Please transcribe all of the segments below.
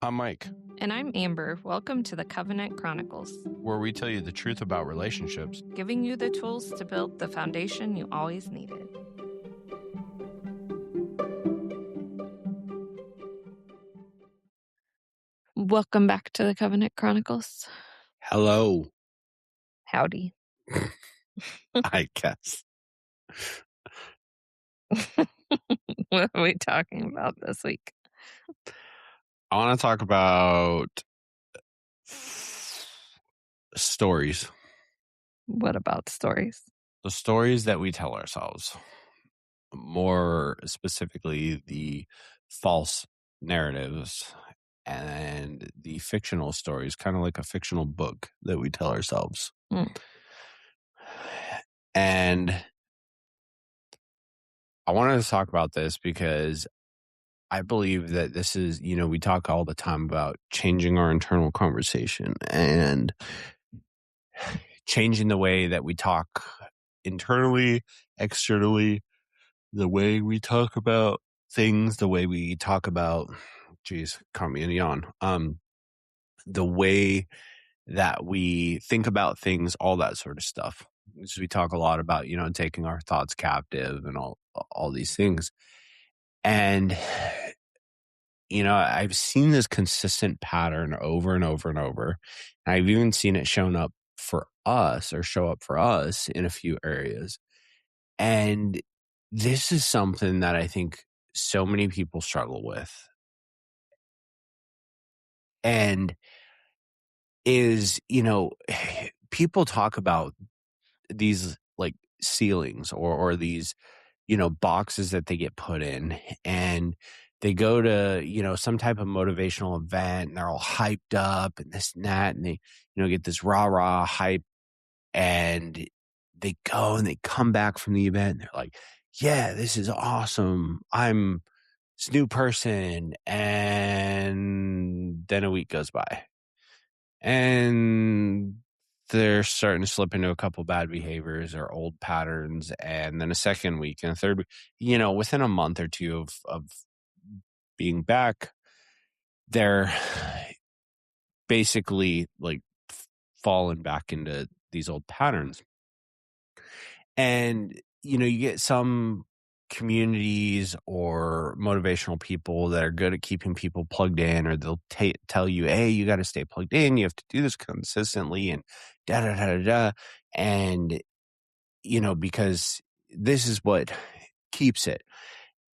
I'm Mike, And I'm Amber. Welcome to the Covenant Chronicles, where we tell you the truth about relationships. giving you the tools to build the foundation you always needed. Welcome back to the Covenant Chronicles. Hello, Howdy. I guess. What are we talking about this week? I want to talk about stories. What about stories? The stories that we tell ourselves. More specifically, the false narratives and the fictional stories, kind of like a fictional book that we tell ourselves. And I wanted to talk about this because I believe that this is, we talk all the time about changing our internal conversation and changing the way that we talk internally, externally, the way we talk about things, the way we talk about, caught me in a yawn. The way that we think about things, all that sort of stuff. So we talk a lot about, taking our thoughts captive and all these things. And I've seen this consistent pattern over and over and over. And I've even seen it show up for us in a few areas. And this is something that I think so many people struggle with. And is, people talk about these like ceilings or these, boxes that they get put in, and they go to, some type of motivational event and they're all hyped up and this and that. And they, get this rah hype, and they go and they come back from the event and they're like, yeah, this is awesome. I'm this new person. And then a week goes by and they're starting to slip into a couple bad behaviors or old patterns. And then a second week and a third week, within a month or two of being back, they're basically like fallen back into these old patterns. And, you get some communities or motivational people that are good at keeping people plugged in, or they'll tell you, hey, you got to stay plugged in. You have to do this consistently and da da da da da. And, because this is what keeps it.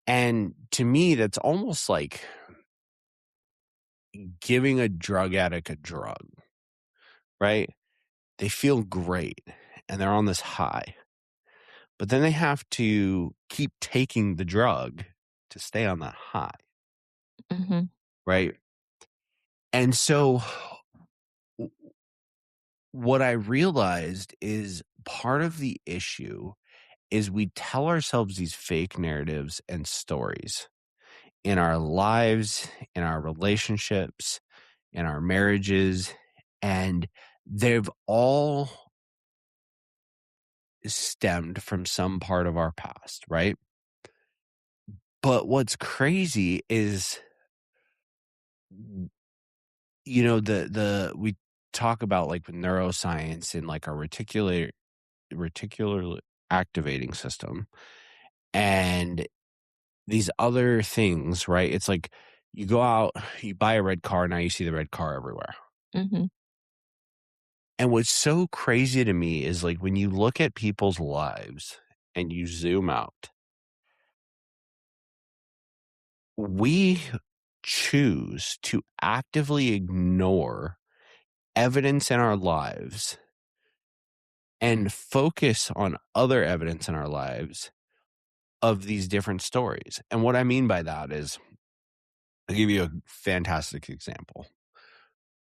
And to me, that's almost like giving a drug addict a drug, right? They feel great and they're on this high. But then they have to keep taking the drug to stay on that high. Mm-hmm. Right. And so what I realized is part of the issue is we tell ourselves these fake narratives and stories in our lives, in our relationships, in our marriages, and they've all stemmed from some part of our past, right? But what's crazy is, we talk about like with neuroscience and like our reticular activating system and these other things, right? It's like you go out, you buy a red car, now you see the red car everywhere. Mm-hmm. And what's so crazy to me is like when you look at people's lives and you zoom out, we choose to actively ignore evidence in our lives and focus on other evidence in our lives of these different stories. And what I mean by that is, I'll give you a fantastic example.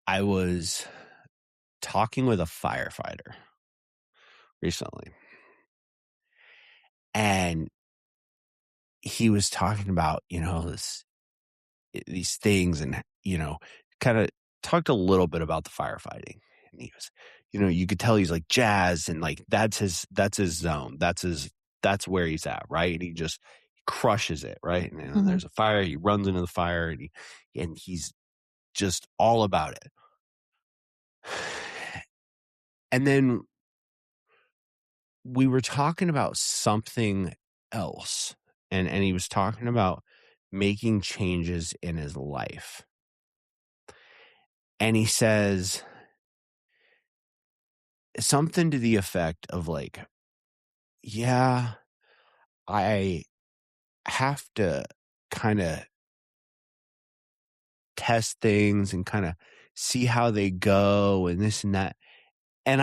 I was talking with a firefighter recently, and he was talking about, these things and, kind of talked a little bit about the firefighting. And he was, you could tell he's like jazzed and like that's his zone. That's where he's at, right? And he just crushes it, right? And Mm-hmm. there's a fire, he runs into the fire and he's just all about it. And then we were talking about something else, and he was talking about making changes in his life. And he says something to the effect of like, "Yeah, I have to kinda test things and kinda see how they go and this and that." And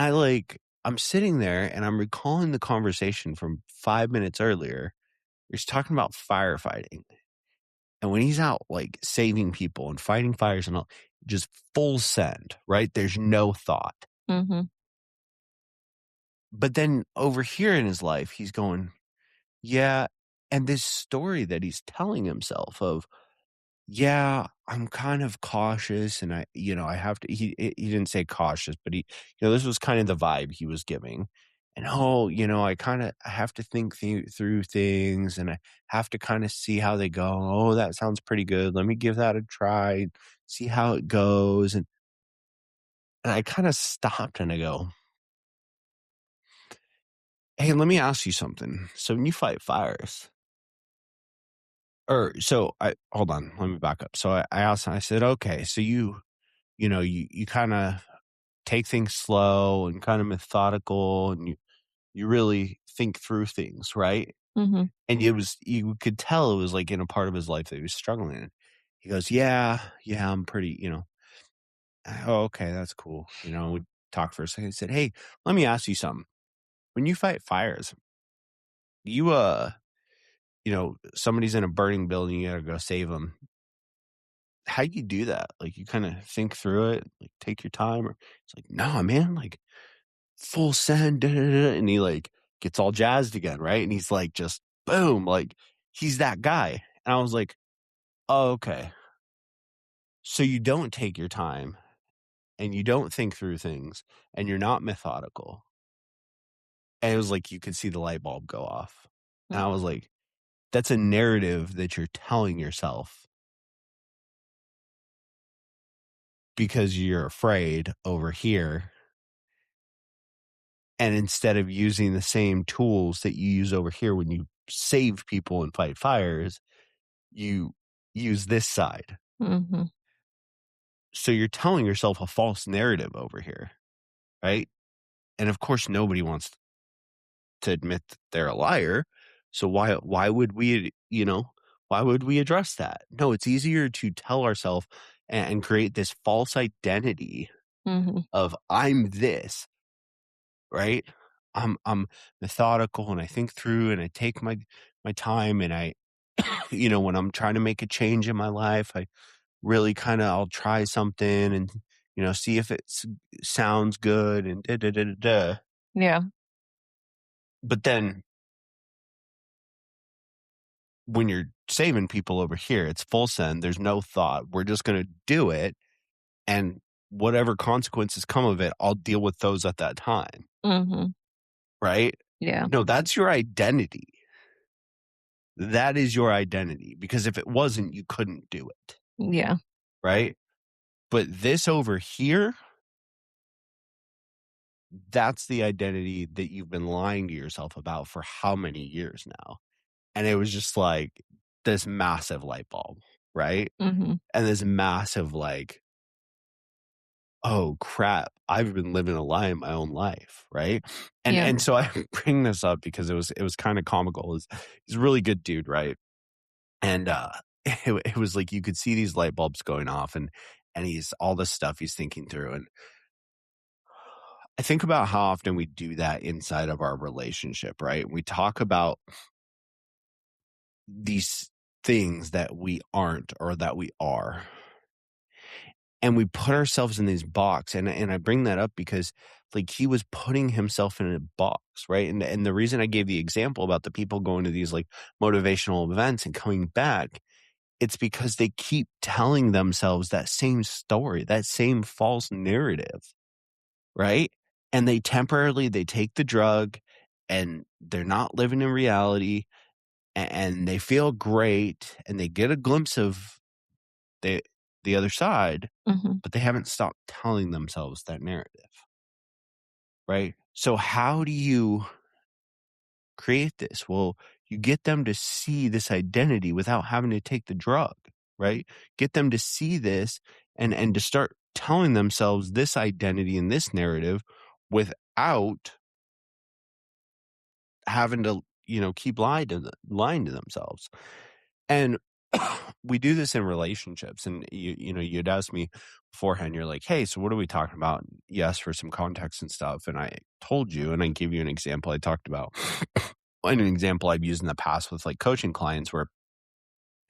I'm sitting there and I'm recalling the conversation from 5 minutes earlier. He's talking about firefighting. And when he's out, like, saving people and fighting fires and all, just full send, right? There's no thought. Mhm. But then over here in his life, he's going, yeah. And this story that he's telling himself of, yeah, I'm kind of cautious and I have to, he didn't say cautious, but this was kind of the vibe he was giving. And, oh, I have to think through things and I have to kind of see how they go. Oh, that sounds pretty good. Let me give that a try, see how it goes. And I kind of stopped and I go, hey, let me ask you something. So when you fight fires, hold on, let me back up. So I asked, I said, okay, so you kind of take things slow and kind of methodical and you really think through things, right? Mhm. And you could tell it was like in a part of his life that he was struggling in. He goes, yeah, yeah, I'm pretty. Oh, okay, that's cool. We talked for a second. He said, hey, let me ask you something. When you fight fires, you somebody's in a burning building, you gotta go save them. How do you do that? Like you kind of think through it, like take your time, or it's like, no, man, like full send, da, da, da, and he like gets all jazzed again, right? And he's like, just boom, like he's that guy. And I was like, oh, okay. So you don't take your time and you don't think through things and you're not methodical. And it was like you could see the light bulb go off. And Mm. I was like, that's a narrative that you're telling yourself because you're afraid over here. And instead of using the same tools that you use over here when you save people and fight fires, you use this side. Mhm. So you're telling yourself a false narrative over here, right? And of course, nobody wants to admit that they're a liar. So why would why would we address that? No, it's easier to tell ourselves and create this false identity Mhm. of I'm this, right? I'm methodical and I think through and I take my time and I when I'm trying to make a change in my life, I really kind of I'll try something and see if it sounds good and da da da da da. Yeah. But then when you're saving people over here, it's full send. There's no thought. We're just going to do it, and whatever consequences come of it, I'll deal with those at that time. Mhm. Right? Yeah. No, that's your identity. That is your identity because if it wasn't, you couldn't do it. Yeah. Right? But this over here, that's the identity that you've been lying to yourself about for how many years now? And it was just like this massive light bulb, right? Mhm. And this massive like, oh crap, I've been living a lie in my own life, right? And Yeah. and so I bring this up because it was kind of comical. He's a really good dude, right? And it was like you could see these light bulbs going off and he's all this stuff he's thinking through. And I think about how often we do that inside of our relationship, right? We talk about these things that we aren't or that we are. And we put ourselves in this box. And I bring that up because like he was putting himself in a box, right? And the reason I gave the example about the people going to these like motivational events and coming back, it's because they keep telling themselves that same story, that same false narrative, right? And they take the drug and they're not living in reality and they feel great and they get a glimpse of the other side, Mhm. but they haven't stopped telling themselves that narrative, right? So how do you create this? Well, you get them to see this identity without having to take the drug, right? Get them to see this and to start telling themselves this identity and this narrative without having to, keep lying to themselves. And we do this in relationships. And you'd asked me beforehand, you're like, hey, so what are we talking about? Yes, for some context and stuff. And I told you, and I gave you an example I talked about. And an example I've used in the past with like coaching clients where,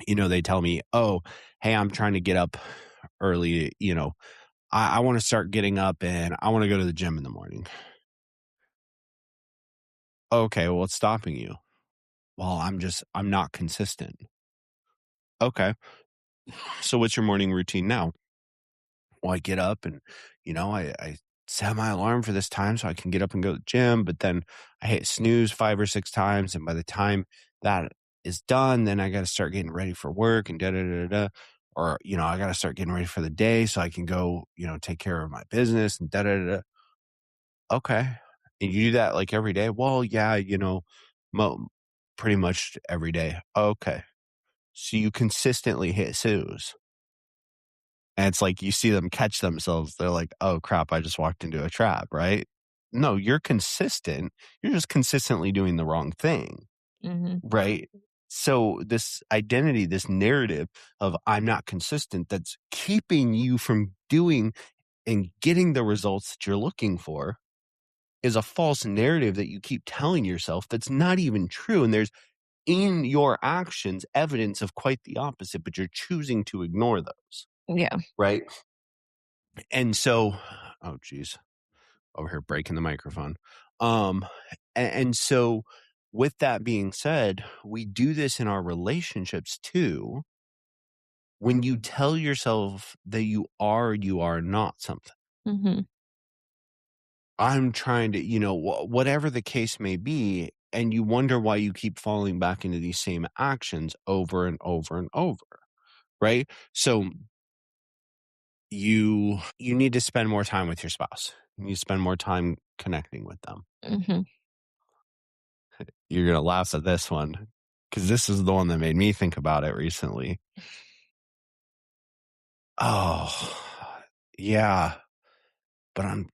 they tell me, oh, hey, I'm trying to get up early. I want to start getting up and I want to go to the gym in the morning. Okay, well, what's stopping you? Well, I'm not consistent. Okay. So what's your morning routine now? Well, I get up and, I set my alarm for this time so I can get up and go to the gym. But then I hit snooze 5 or 6 times. And by the time that is done, then I got to start getting ready for work and da da da da. Or, I got to start getting ready for the day so I can go, take care of my business and da da da. Okay. And you do that like every day? Well, yeah, mo- pretty much every day. Okay. So you consistently hit snooze. And it's like you see them catch themselves. They're like, "Oh crap, I just walked into a trap," right? No, you're consistent. You're just consistently doing the wrong thing, Mhm. right? So this identity, this narrative of I'm not consistent that's keeping you from doing and getting the results that you're looking for is a false narrative that you keep telling yourself that's not even true. And there's in your actions evidence of quite the opposite, but you're choosing to ignore those, Yeah. right? And so, oh geez, over here breaking the microphone. Um, and so with that being said, we do this in our relationships too. When you tell yourself that you are not something. Mhm. I'm trying to, whatever the case may be, and you wonder why you keep falling back into these same actions over and over and over, right? So you need to spend more time with your spouse. You need to spend more time connecting with them. Mhm. You're gonna laugh at this one because this is the one that made me think about it recently. Oh, yeah, but I'm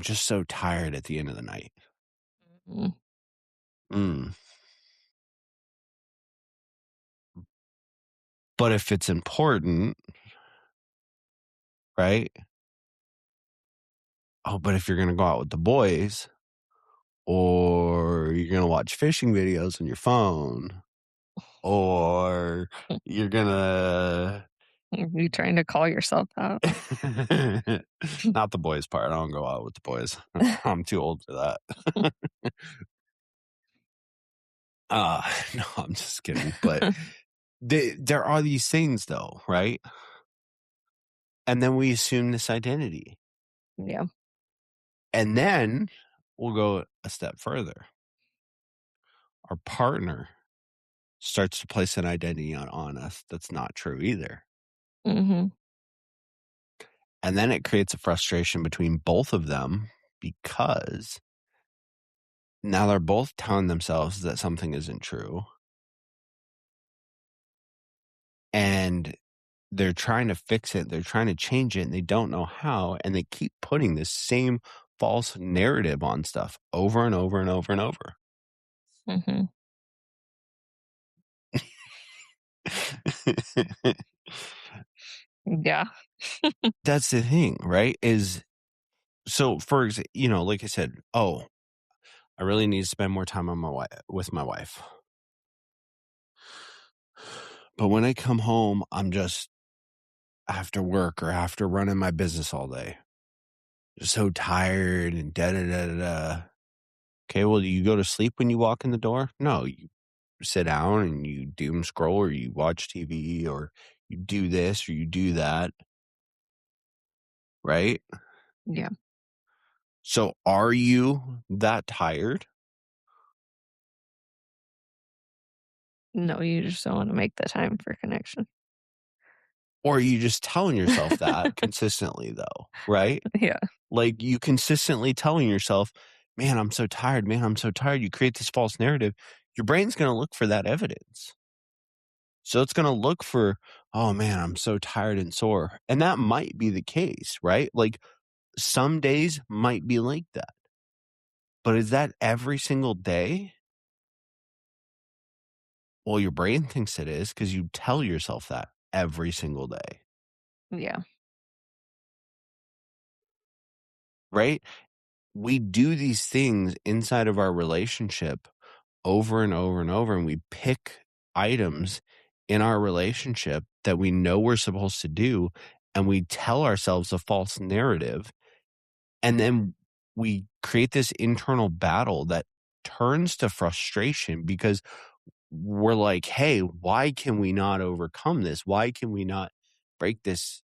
just so tired at the end of the night. Mhm. Mm. But if it's important, right? Oh, but if you're gonna go out with the boys or you're gonna watch fishing videos on your phone or you're gonna Are you trying to call yourself out? not the boys part. I don't go out with the boys. I'm too old for that. No, I'm just kidding. But there are these things though, right? And then we assume this identity. Yeah. And then we'll go a step further. Our partner starts to place an identity on us that's not true either. Mhm. And then it creates a frustration between both of them because now they're both telling themselves that something isn't true. And they're trying to fix it, they're trying to change it, and they don't know how, and they keep putting this same false narrative on stuff over and over and over and over. Mhm. Yeah. That's the thing, right? Is so for like I said, oh, I really need to spend more time on with my wife. But when I come home, I'm just after work or after running my business all day, just so tired and da da da da da. Okay, well, do you go to sleep when you walk in the door? No, you sit down and you doom scroll or you watch TV or you do this or you do that, right? Yeah. So are you that tired? No, you just don't wanna make the time for connection. Or are you just telling yourself that consistently though, right? Yeah. Like, you consistently telling yourself, "Man, I'm so tired. Man, I'm so tired." You create this false narrative. Your brain's gonna look for that evidence. So it's gonna look for, "Oh, man, I'm so tired and sore." And that might be the case, right? Like, some days might be like that. But is that every single day? Well, your brain thinks it is because you tell yourself that every single day, Yeah. right? We do these things inside of our relationship over and over and over, and we pick items in our relationship that we know we're supposed to do, and we tell ourselves a false narrative, and then we create this internal battle that turns to frustration because we're like, "Hey, why can we not overcome this? Why can we not break this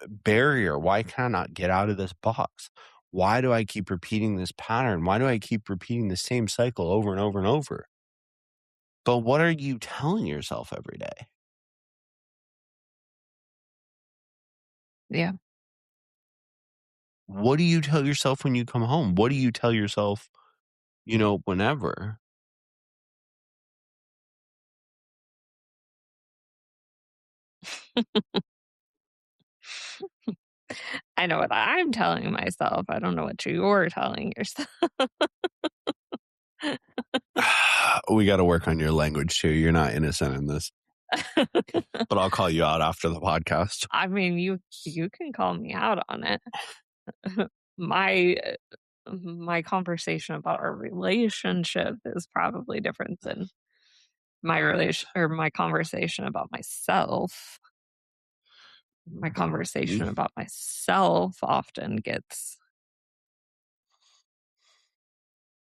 barrier? Why can I not get out of this box? Why do I keep repeating this pattern? Why do I keep repeating the same cycle over and over and over?" But what are you telling yourself every day? Yeah. What do you tell yourself when you come home? What do you tell yourself, whenever? I know what I'm telling myself. I don't know what you're telling yourself. We got to work on your language too. You're not innocent in this, but I'll call you out after the podcast. I mean, you can call me out on it. My my conversation about our relationship is probably different than my relation or my conversation about myself. My Mm, conversation about myself often gets,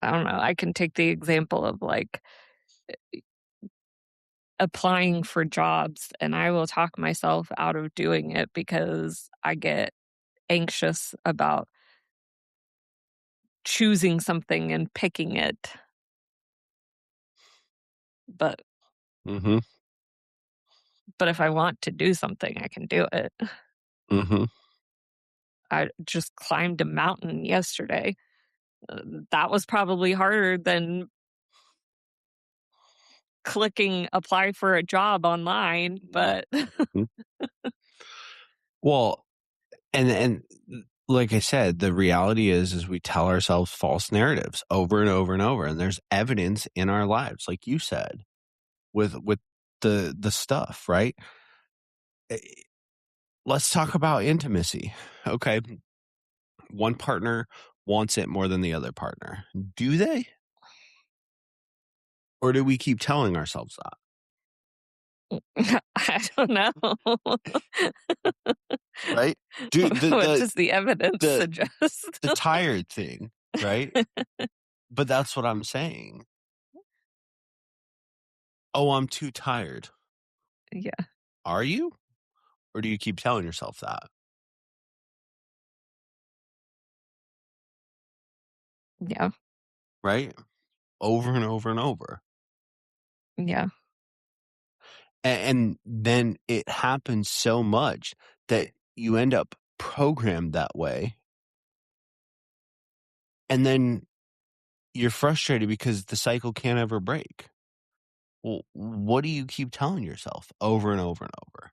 I don't know, I can take the example of like applying for jobs, and I will talk myself out of doing it because I get anxious about choosing something and picking it. But mhm, but if I want to do something, I can do it. mhm. I just climbed a mountain yesterday. Uh, that was probably harder than clicking apply for a job online, but Mm. Well, and like I said, the reality is we tell ourselves false narratives over and over and over, and there's evidence in our lives, like you said, with the stuff, right? Eh, Let's talk about intimacy. Okay, one partner wants it more than the other partner. Do they? Or do we keep telling ourselves that, I don't know. right? Do the What the does the evidence the suggest? the tired thing, right? But that's what I'm saying. "Oh, I'm too tired." Yeah, Are you? Or do you keep telling yourself that, yeah, right? Over and over and over. yeah. And then it happens so much that you end up programmed that way, and then you're frustrated because the cycle can't ever break. Well, what do you keep telling yourself over and over and over?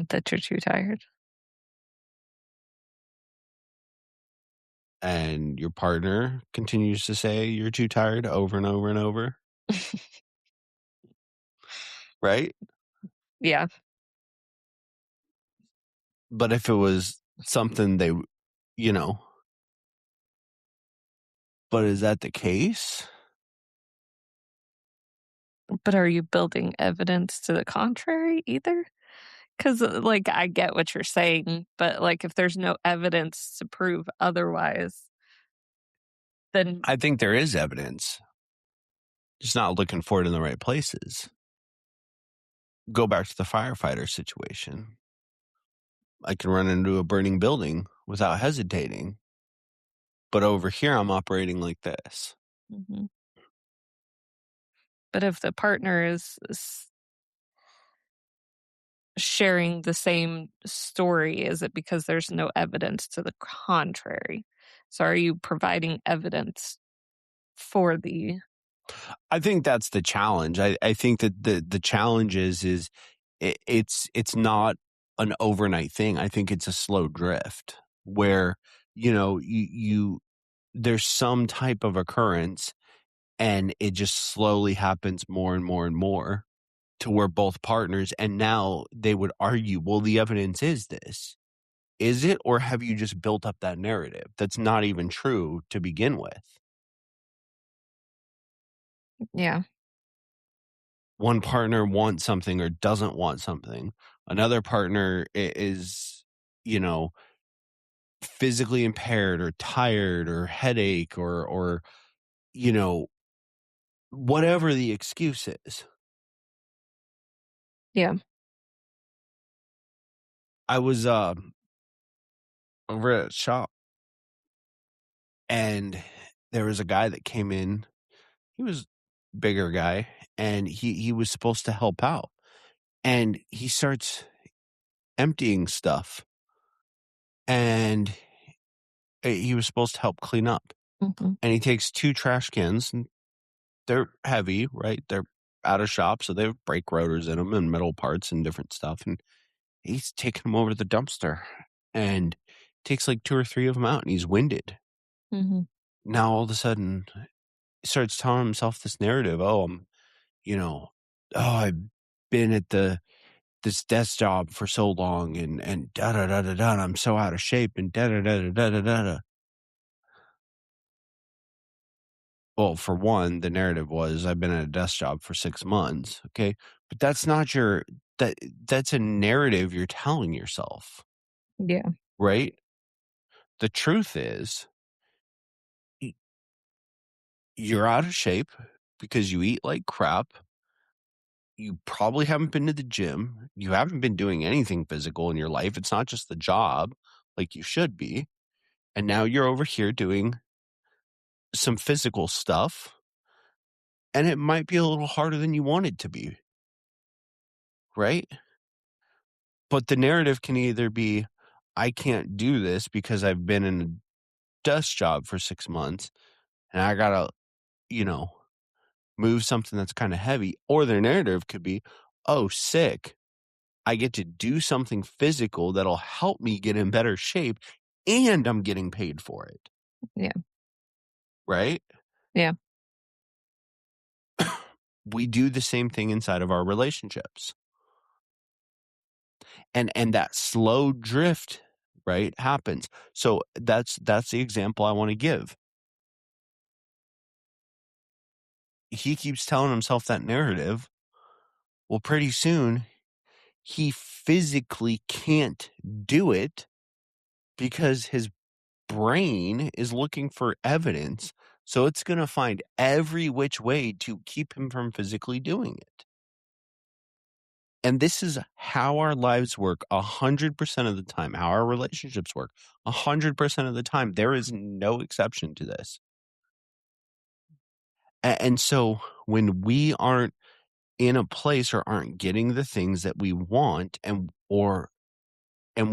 That you're too tired. And your partner continues to say you're too tired over and over and over, right? Yeah, But if it was something you know, but is that the case? but are you building evidence to the contrary either? Because, like, I get what you're saying, but, like, if there's no evidence to prove otherwise, then I think there is evidence, just not looking for it in the right places. Go back to the firefighter situation. I can run into a burning building without hesitating, but over here I'm operating like this. mhm. But if the partner is sharing the same story? Is it because there's no evidence to the contrary? So are you providing evidence for the I think that's the challenge. I think that the challenge is it's not an overnight thing. I think it's a slow drift where, you there's some type of occurrence and it just slowly happens more and more and more to where both partners, and now they would argue, well, the evidence is this. Is it, or have you just built up that narrative that's not even true to begin with? Yeah. One partner wants something or doesn't want something. Another partner is, you know, physically impaired or tired or headache or, you know, whatever the excuse is. Yeah. I was over at a shop and there was a guy that came in. He was bigger guy and he was supposed to help out. And he starts emptying stuff and he was supposed to help clean up. Mhm. And he takes 2 trash cans and they're heavy, right? They're out of shop, so they have brake rotors in them and metal parts and different stuff. And he's taking them over to the dumpster and takes like 2 or 3 of them out and he's winded. Mhm. Now all of a sudden he starts telling himself this narrative. Oh, you know, I've been at this desk job for so long and da da da da da. And I'm so out of shape and da da da da da da da. Well, for one, the narrative was I've been at a desk job for 6 months, okay? But that's not your that that's a narrative you're telling yourself, Yeah. right? The truth is y you're out of shape because you eat like crap. You probably haven't been to the gym. You haven't been doing anything physical in your life. It's not just the job like you should be. And now you're over here doing some physical stuff, and it might be a little harder than you want it to be, right? But the narrative can either be, I can't do this because I've been in a desk job for 6 months and I gotta, you know, move something that's kind of heavy. Or their narrative could be, oh, sick. I get to do something physical that'll help me get in better shape and I'm getting paid for it. Yeah. Right? Yeah. We do the same thing inside of our relationships. And that slow drift, right, happens. So that's the example I want to give. He keeps telling himself that narrative. Well, pretty soon he physically can't do it because his brain is looking for evidence. So it's going to find every which way to keep him from physically doing it. And this is how our lives work 100% of the time, how our relationships work 100% of the time. There is no exception to this. And so when we aren't in a place or aren't getting the things that we want and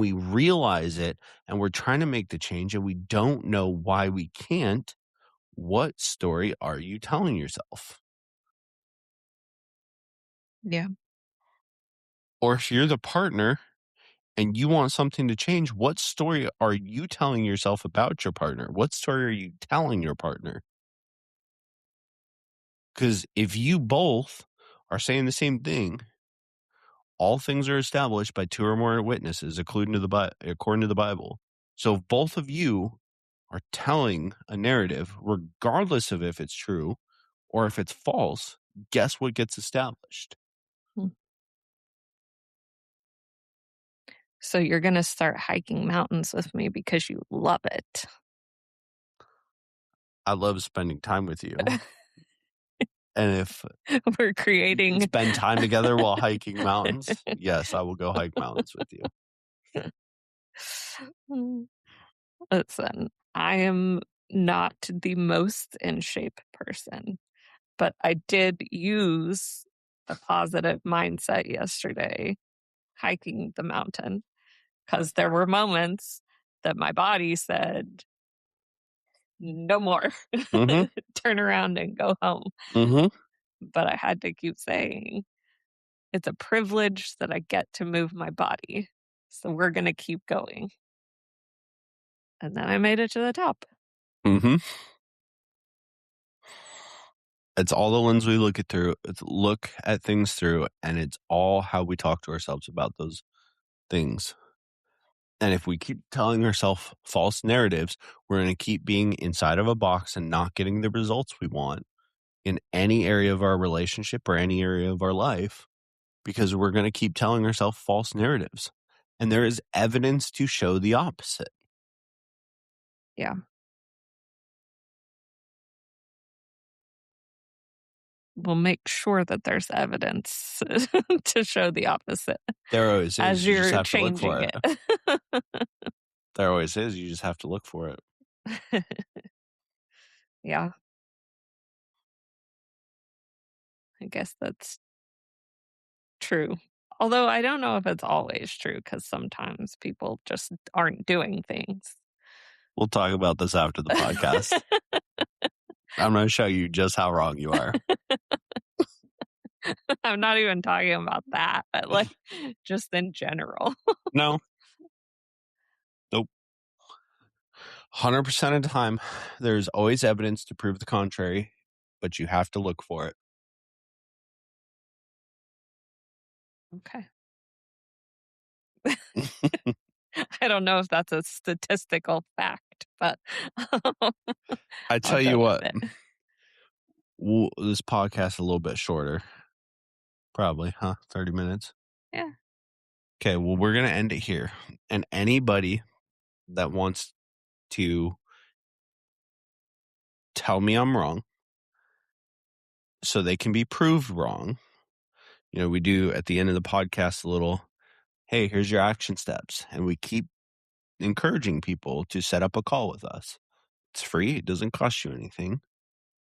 we realize it and we're trying to make the change and we don't know why we can't, what story are you telling yourself? Yeah. Or if you're the partner and you want something to change, what story are you telling yourself about your partner? What story are you telling your partner? Because if you both are saying the same thing, all things are established by 2 or more witnesses, according to the Bible. So if both of you are telling a narrative, regardless of if it's true or if it's false, guess what gets established? Mm. So you're gonna start hiking mountains with me because you love it. I love spending time with you. And if We're we can creating spend time together while hiking mountains, yes, I will go hike mountains with you. Mm. Listen, I am not the most in shape person, but I did use a positive mindset yesterday hiking the mountain because there were moments that my body said, no more, Mhm. turn around and go home. Mhm. But I had to keep saying, it's a privilege that I get to move my body. So we're going to keep going. And then I made it to the top. Mhm. It's all the lens we look at through. It's look at things through, and it's all how we talk to ourselves about those things. And if we keep telling ourselves false narratives, we're going to keep being inside of a box and not getting the results we want in any area of our relationship or any area of our life because we're going to keep telling ourselves false narratives. And there is evidence to show the opposite. Yeah. We'll make sure that there's evidence to show the opposite There always as is. You just you're have to look changing for it. it. There always is. You just have to look for it. Yeah, I guess that's true. Although I don't know if it's always true because sometimes people just aren't doing things. We'll talk about this after the podcast. I'm going to show you just how wrong you are. I'm not even talking about that, but like just in general. No, nope. 100% of the time, there's always evidence to prove the contrary, but you have to look for it. Okay. I don't know if that's a statistical fact, but I I'll tell go you with what, it. this podcast is a little bit shorter. Probably, huh? 30 minutes. Yeah. Okay, well, we're going to end it here. And anybody that wants to tell me I'm wrong so they can be proved wrong, we do at the end of the podcast a little, hey, here's your action steps. And we keep encouraging people to set up a call with us. It's free, it doesn't cost you anything.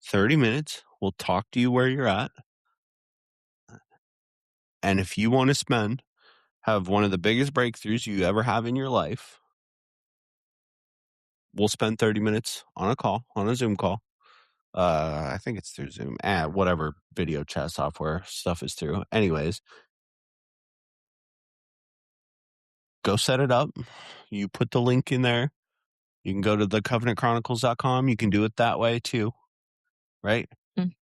30 minutes, we'll talk to you where you're at. And if you want to have one of the biggest breakthroughs you ever have in your life, we'll spend 30 minutes on a call, on a Zoom call. I think it's through Zoom, whatever video chat software stuff is through. Anyways, go set it up. You put the link in there. You can go to thecovenantchronicles.com. You can do it that way too, right? Mm.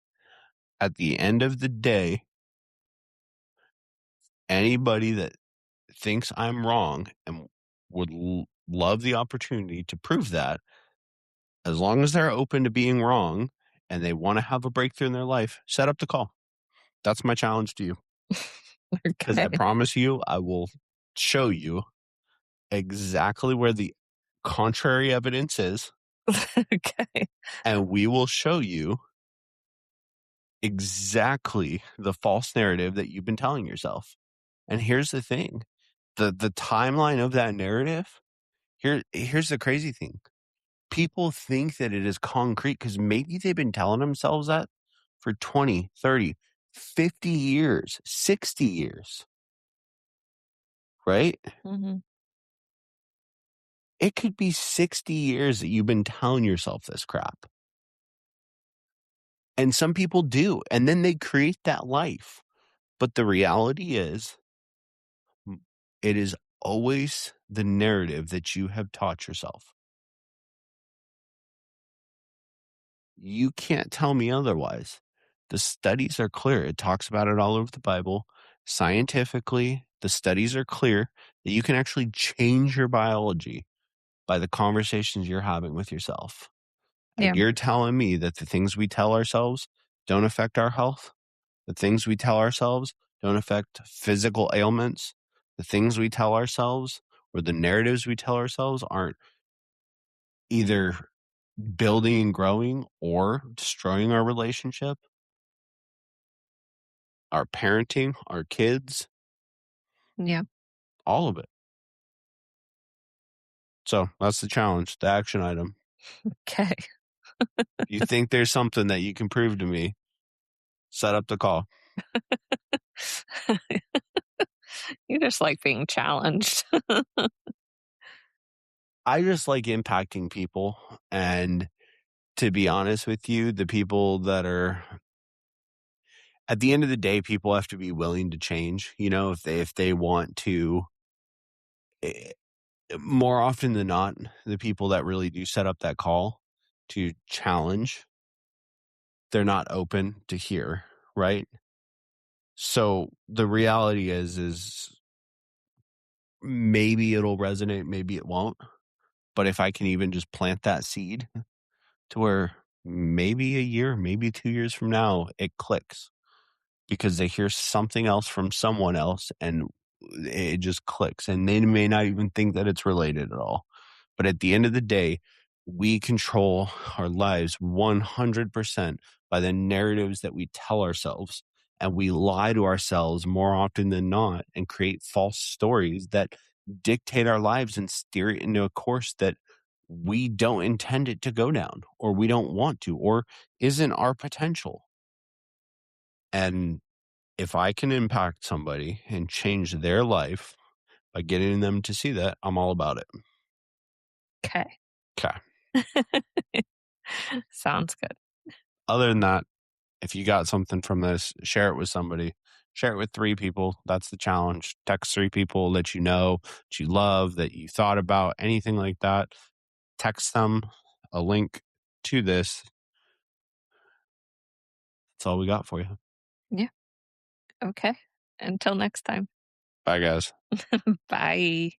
At the end of the day, anybody that thinks I'm wrong and would love the opportunity to prove that, as long as they're open to being wrong and they want to have a breakthrough in their life, set up the call. That's my challenge to you. Because I Okay. promise you, I will show you exactly where the contrary evidence is. Okay. And we will show you exactly the false narrative that you've been telling yourself. And here's the thing. The timeline of that narrative, here's the crazy thing. People think that it is concrete because maybe they've been telling themselves that for 20, 30, 50 years, 60 years, right? Mhm. It could be 60 years that you've been telling yourself this crap. And some people do. And then they create that life. But the reality is, it is always the narrative that you have taught yourself. You can't tell me otherwise. The studies are clear. It talks about it all over the Bible. Scientifically, the studies are clear that you can actually change your biology by the conversations you're having with yourself. And Yeah. you're telling me that the things we tell ourselves don't affect our health? The things we tell ourselves don't affect physical ailments? The things we tell ourselves or the narratives we tell ourselves aren't either building and growing or destroying our relationship, our parenting, our kids, Yeah. all of it. So that's the challenge, the action item. Okay. You think there's something that you can prove to me, set up the call. You just like being challenged. I just like impacting people, and to be honest with you, the people that are at the end of the day, people have to be willing to change, if they want to. eh, More often than not, the people that really do set up that call to challenge, they're not open to hear, right? So the reality is maybe it'll resonate, maybe it won't. But if I can even just plant that seed to where maybe a year, maybe 2 years from now, it clicks because they hear something else from someone else and it just clicks. And they may not even think that it's related at all. But at the end of the day, we control our lives 100% by the narratives that we tell ourselves. And we lie to ourselves more often than not and create false stories that dictate our lives and steer it into a course that we don't intend it to go down, or we don't want to, or isn't our potential. And if I can impact somebody and change their life by getting them to see that, I'm all about it. Okay. Okay. Sounds good. Other than that, if you got something from this, share it with somebody. Share it with 3 people. That's the challenge. Text 3 people that you know, that you love, that you thought about, anything like that. Text them a link to this. That's all we got for you. Yeah. Okay. Until next time. Bye, guys. Bye.